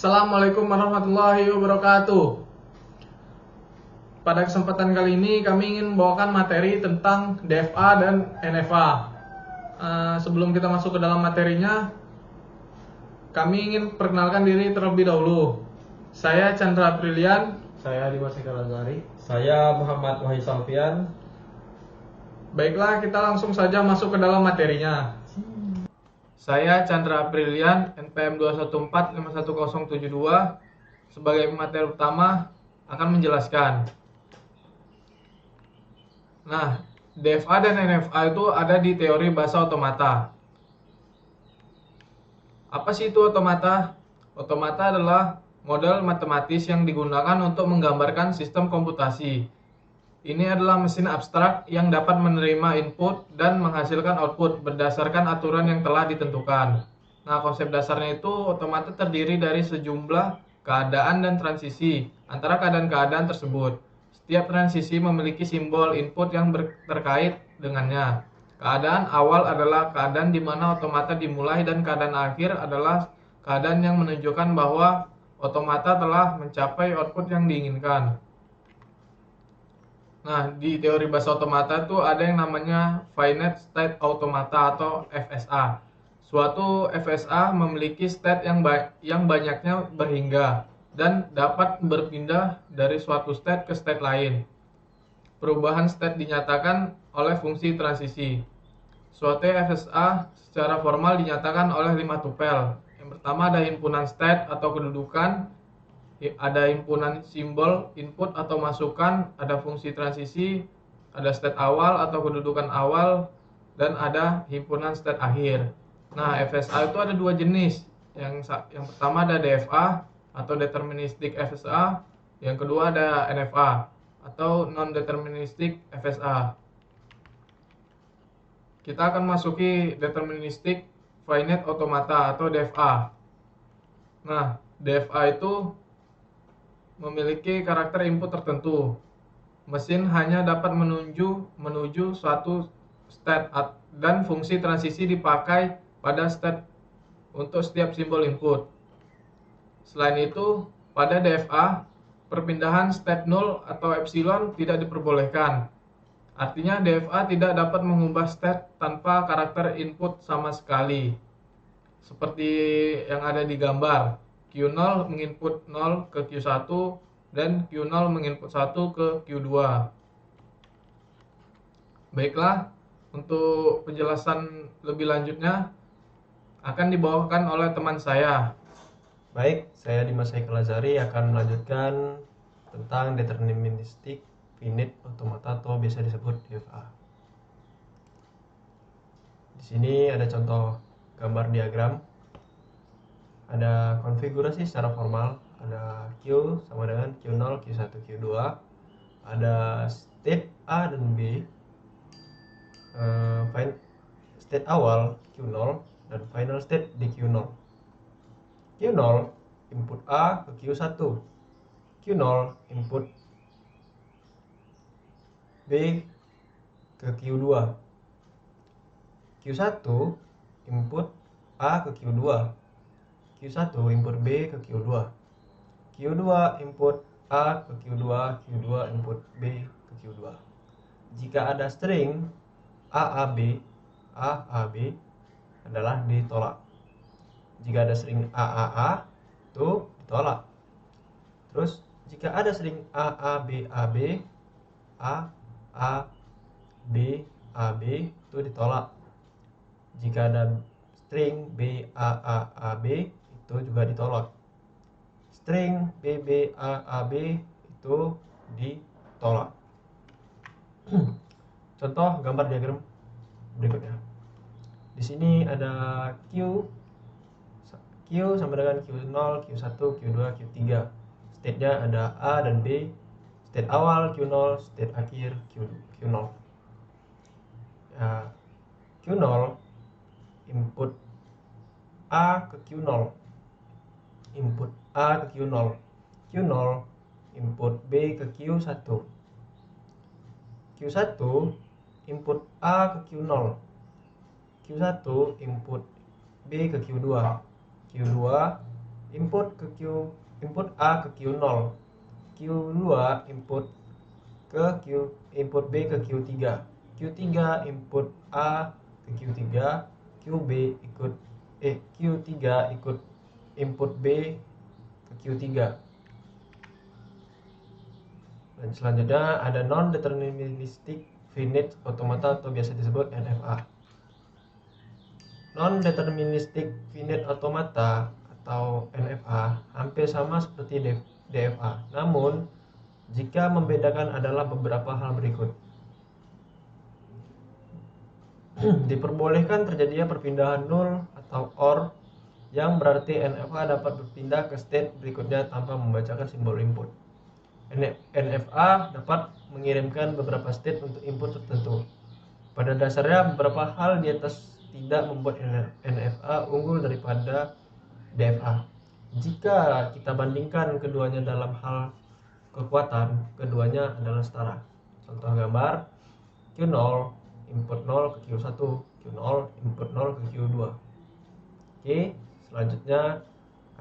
Assalamualaikum warahmatullahi wabarakatuh. Pada kesempatan kali ini kami ingin membawakan materi tentang DFA dan NFA. Sebelum kita masuk ke dalam materinya, kami ingin perkenalkan diri terlebih dahulu. Saya Chandra Aprilian. Saya Dimas Eka Lazari. Saya Muhammad Wahyu Salfian. Baiklah, kita langsung saja masuk ke dalam materinya. Saya Chandra Aprilian, NPM 214511072. Sebagai materi utama akan menjelaskan. Nah, DFA dan NFA itu ada di teori bahasa otomata. Apa sih itu otomata? Otomata adalah model matematis yang digunakan untuk menggambarkan sistem komputasi. Ini adalah mesin abstrak yang dapat menerima input dan menghasilkan output berdasarkan aturan yang telah ditentukan. Nah, konsep dasarnya itu otomata terdiri dari sejumlah keadaan dan transisi antara keadaan-keadaan tersebut. Setiap transisi memiliki simbol input yang terkait dengannya. Keadaan awal adalah keadaan di mana otomata dimulai dan keadaan akhir adalah keadaan yang menunjukkan bahwa otomata telah mencapai output yang diinginkan. Nah, di teori bahasa otomata itu ada yang namanya finite state automata atau FSA. Suatu FSA memiliki state yang banyaknya berhingga dan dapat berpindah dari suatu state ke state lain. Perubahan state dinyatakan oleh fungsi transisi. Suatu FSA secara formal dinyatakan oleh 5 tupel. Yang pertama ada himpunan state atau kedudukan, ada himpunan simbol input atau masukan, ada fungsi transisi, ada state awal atau kedudukan awal, dan ada himpunan state akhir. Nah, FSA itu ada dua jenis. Yang pertama ada DFA atau deterministic FSA, yang kedua ada NFA atau non-deterministic FSA. Kita akan masuki deterministic finite automata atau DFA. Nah, DFA itu memiliki karakter input tertentu. Mesin hanya dapat menuju suatu state dan fungsi transisi dipakai pada state untuk setiap simbol input. Selain itu, pada DFA, perpindahan state 0 atau epsilon tidak diperbolehkan. Artinya DFA tidak dapat mengubah state tanpa karakter input sama sekali. Seperti yang ada di gambar. Q0 menginput 0 ke Q1 dan Q0 menginput 1 ke Q2. Baiklah, untuk penjelasan lebih lanjutnya akan dibawakan oleh teman saya. Baik, saya Dimas Eka Lazari akan melanjutkan tentang deterministic finite automata atau biasa disebut DFA. Di sini ada contoh gambar diagram. Ada konfigurasi secara formal, ada Q sama dengan Q0, Q1, Q2. Ada state A dan B, state awal Q0 dan final state di Q0. Q0 input A ke Q1, Q0 input B ke Q2, Q1 input A ke Q2, Q1 input B ke Q2, Q2 input A ke Q2, Q2 input B ke Q2. Jika ada string AAB adalah ditolak. Jika ada string AAA itu ditolak. Terus jika ada string AABAB itu ditolak. Jika ada string BAAAB itu juga ditolak. String BBAAB itu ditolak. Contoh gambar diagram berikutnya. Di sini ada Q sama dengan Q0, Q1, Q2, Q3. State-nya ada A dan B. State awal Q0, state akhir Q0. Ya, Q0 input A ke Q0, input A ke Q0, Q0 input B ke Q1, Q1 input A ke Q0, Q1 input B ke Q2, Q2 input A ke Q0, Q2 input B ke Q3, Q3 input A ke Q3, Q3 ikut input B ke Q3. Dan selanjutnya ada non-deterministic finite automata atau biasa disebut NFA. Non-deterministic finite automata atau NFA hampir sama seperti DFA, namun jika membedakan adalah beberapa hal berikut. Diperbolehkan terjadinya perpindahan null atau OR, yang berarti NFA dapat berpindah ke state berikutnya tanpa membacakan simbol input. NFA dapat mengirimkan beberapa state untuk input tertentu. Pada dasarnya, beberapa hal di atas tidak membuat NFA unggul daripada DFA. Jika kita bandingkan keduanya dalam hal kekuatan, keduanya adalah setara. Contoh gambar, Q0 input 0 ke Q1, Q0 input 0 ke Q2. Oke, selanjutnya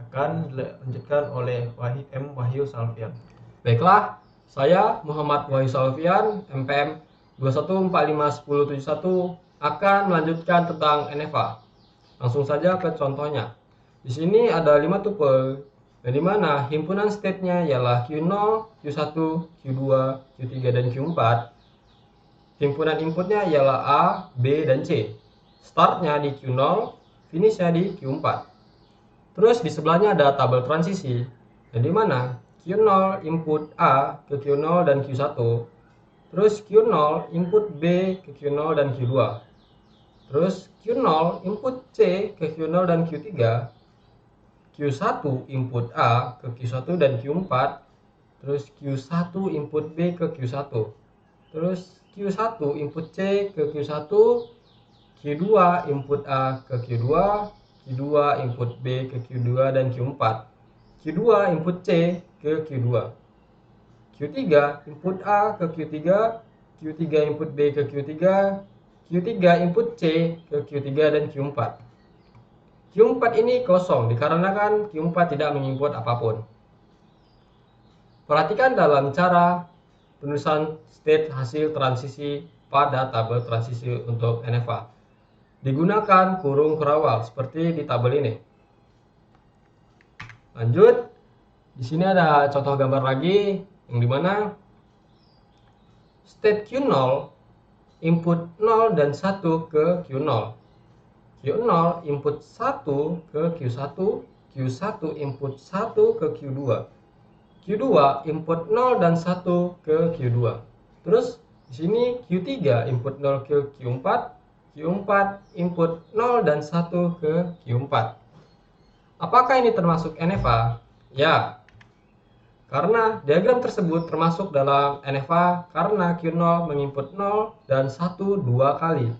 akan dilanjutkan oleh Wahyu Salvian. Baiklah, saya Muhammad Wahyu Salvian, MPM 2145171 akan melanjutkan tentang NFA. Langsung saja ke contohnya. Di sini ada 5 tuple, yang dimana himpunan state-nya ialah Q0, Q1, Q2, Q3, dan Q4. Himpunan inputnya ialah A, B, dan C. Startnya di Q0, finishnya di Q4. Terus di sebelahnya ada tabel transisi, yang dimana Q0 input A ke Q0 dan Q1, terus Q0 input B ke Q0 dan Q2, terus Q0 input C ke Q0 dan Q3, Q1 input A ke Q1 dan Q4, terus Q1 input B ke Q1, terus Q1 input C ke Q1, Q2 input A ke Q2, Q2 input B ke Q2 dan Q4, Q2 input C ke Q2, Q3 input A ke Q3, Q3 input B ke Q3, Q3 input C ke Q3 dan Q4. Q4 ini kosong dikarenakan Q4 tidak menginput apapun. Perhatikan dalam cara penulisan state hasil transisi pada tabel transisi untuk NFA. Digunakan kurung kerawal seperti di tabel ini. Lanjut, di sini ada contoh gambar lagi yang dimana state Q0 input 0 dan 1 ke Q0, Q0 input 1 ke Q1, Q1 input 1 ke Q2, Q2 input 0 dan 1 ke Q2. Terus di sini Q3 input 0 ke Q4, Q4 input 0 dan 1 ke Q4. Apakah ini termasuk NFA? Ya, karena diagram tersebut termasuk dalam NFA karena Q0 menginput 0 dan 1 dua kali.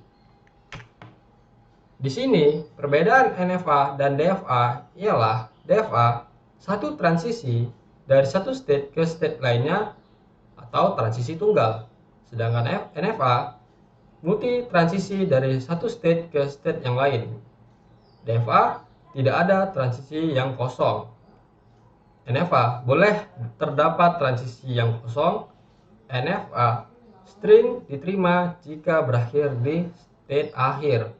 Di sini perbedaan NFA dan DFA ialah DFA satu transisi dari satu state ke state lainnya atau transisi tunggal, sedangkan NFA multi transisi dari satu state ke state yang lain. DFA tidak ada transisi yang kosong. NFA boleh terdapat transisi yang kosong. NFA string diterima jika berakhir di state akhir.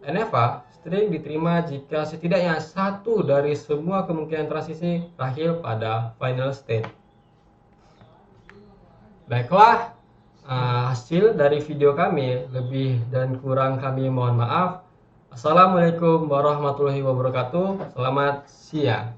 NFA string diterima jika setidaknya satu dari semua kemungkinan transisi berakhir pada final state. Baiklah, hasil dari video kami, lebih dan kurang kami mohon maaf. Assalamualaikum warahmatullahi wabarakatuh. Selamat siang.